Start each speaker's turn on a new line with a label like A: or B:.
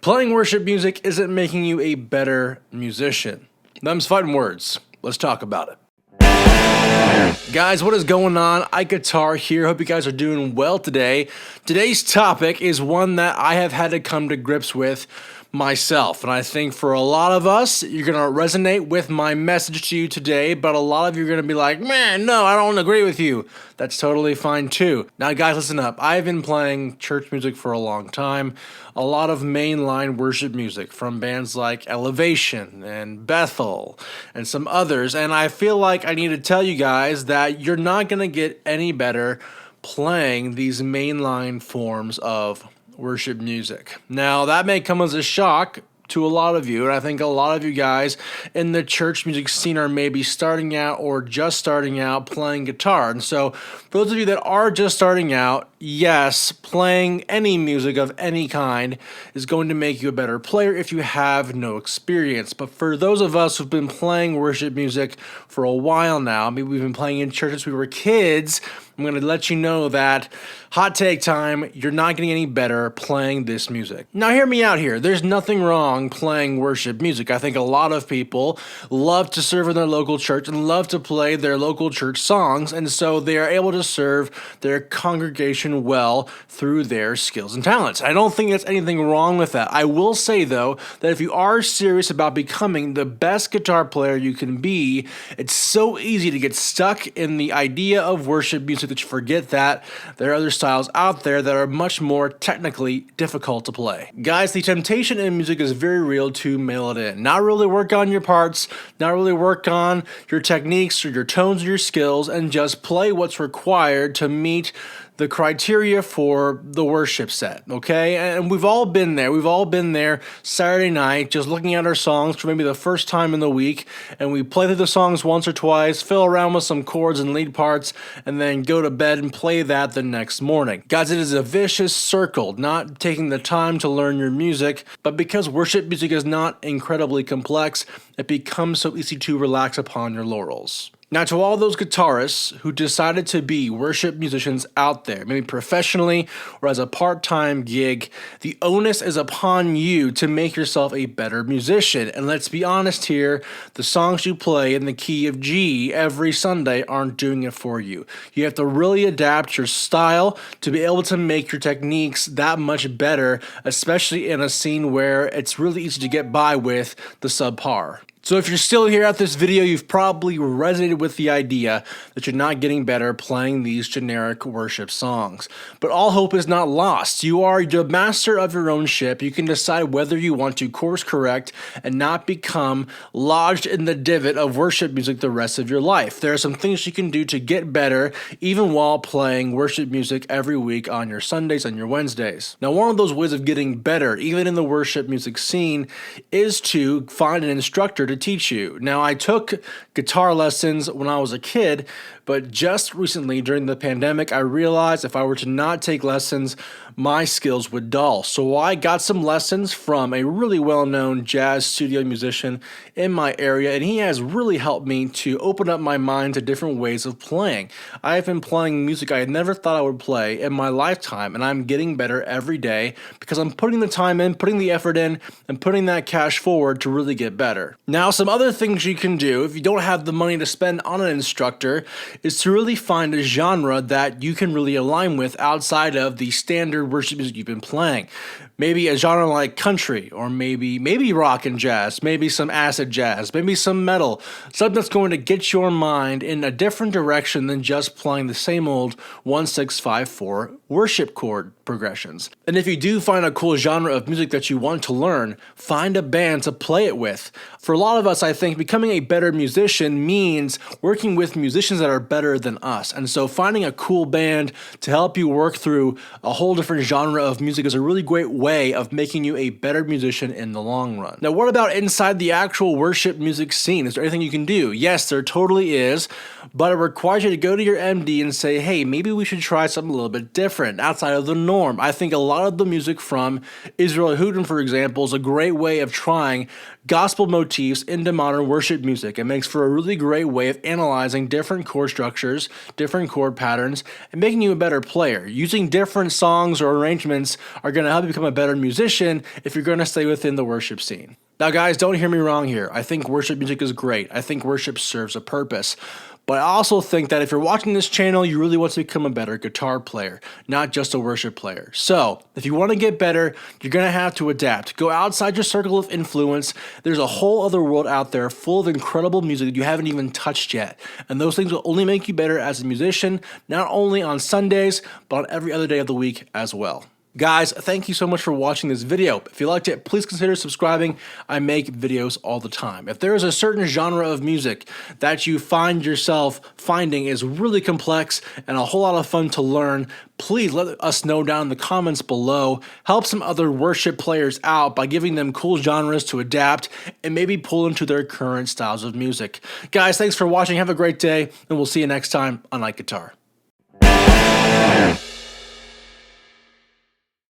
A: Playing worship music isn't making you a better musician. Them's fighting words. Let's talk about it. Guys, what is going on? IkeGuitar here. Hope you guys are doing well today. Today's topic is one that I have had to come to grips with myself. And I think for a lot of us, you're going to resonate with my message to you today, but a lot of you are going to be like, man, no, I don't agree with you. That's totally fine too. Now, guys, listen up. I've been playing church music for a long time. A lot of mainline worship music from bands like Elevation and Bethel and some others. And I feel like I need to tell you guys that you're not going to get any better playing these mainline forms of worship music. Now, that may come as a shock to a lot of you, and I think a lot of you guys in the church music scene are maybe starting out or just starting out playing guitar. And so for those of you that are just starting out, yes, playing any music of any kind is going to make you a better player if you have no experience. But for those of us who've been playing worship music for a while now, maybe we've been playing in church since we were kids, I'm going to let you know that, hot take time, you're not getting any better playing this music. Now hear me out here. There's nothing wrong playing worship music. I think a lot of people love to serve in their local church and love to play their local church songs, and so they are able to serve their congregation well through their skills and talents. I don't think there's anything wrong with that. I will say, though, that if you are serious about becoming the best guitar player you can be, it's so easy to get stuck in the idea of worship music that you forget that there are other styles out there that are much more technically difficult to play. Guys, the temptation in music is very real to mail it in. Not really work on your parts, not really work on your techniques or your tones or your skills, and just play what's required to meet the criteria for the worship set, okay? And we've all been there. We've all been there Saturday night just looking at our songs for maybe the first time in the week, and we play through the songs once or twice, fill around with some chords and lead parts, and then go to bed and play that the next morning. Guys, it is a vicious circle, not taking the time to learn your music, but because worship music is not incredibly complex, it becomes so easy to relax upon your laurels. Now, to all those guitarists who decided to be worship musicians out there, maybe professionally or as a part-time gig, the onus is upon you to make yourself a better musician. And let's be honest here, the songs you play in the key of G every Sunday aren't doing it for you. You have to really adapt your style to be able to make your techniques that much better, especially in a scene where it's really easy to get by with the subpar. So if you're still here at this video, you've probably resonated with the idea that you're not getting better playing these generic worship songs. But all hope is not lost. You are the master of your own ship. You can decide whether you want to course correct and not become lodged in the divot of worship music the rest of your life. There are some things you can do to get better even while playing worship music every week on your Sundays and your Wednesdays. Now, one of those ways of getting better, even in the worship music scene, is to find an instructor to teach you. Now, I took guitar lessons when I was a kid, but just recently during the pandemic, I realized if I were to not take lessons, my skills would dull. So I got some lessons from a really well-known jazz studio musician in my area, and he has really helped me to open up my mind to different ways of playing. I have been playing music I had never thought I would play in my lifetime, and I'm getting better every day because I'm putting the time in, putting the effort in, and putting that cash forward to really get better. Now, some other things you can do if you don't have the money to spend on an instructor is to really find a genre that you can really align with outside of the standard worship music you've been playing. Maybe a genre like country, or maybe rock and jazz, maybe some acid jazz, maybe some metal, something that's going to get your mind in a different direction than just playing the same old 1-6-5-4 worship chord progressions. And if you do find a cool genre of music that you want to learn, find a band to play it with. For a lot of us, I think becoming a better musician means working with musicians that are better than us. And so finding a cool band to help you work through a whole different genre of music is a really great way of making you a better musician in the long run. Now, what about inside the actual worship music scene? Is there anything you can do? Yes, there totally is, but it requires you to go to your MD and say, hey, maybe we should try something a little bit different, outside of the norm. I think a lot of the music from Israel Houghton, for example, is a great way of trying gospel motifs into modern worship music. It makes for a really great way of analyzing different chord structures, different chord patterns, and making you a better player. Using different songs or arrangements are going to help you become a a better musician if you're going to stay within the worship scene. Now, guys, don't hear me wrong here. I think worship music is great. I think worship serves a purpose. But I also think that if you're watching this channel, you really want to become a better guitar player, not just a worship player. So, if you want to get better, you're going to have to adapt. Go outside your circle of influence. There's a whole other world out there full of incredible music that you haven't even touched yet. And those things will only make you better as a musician, not only on Sundays, but on every other day of the week as well. Guys, thank you so much for watching this video. If you liked it, please consider subscribing. I make videos all the time. If there is a certain genre of music that you find yourself finding is really complex and a whole lot of fun to learn, please let us know down in the comments below. Help some other worship players out by giving them cool genres to adapt and maybe pull into their current styles of music. Guys, thanks for watching. Have a great day, and we'll see you next time on IkeGuitar.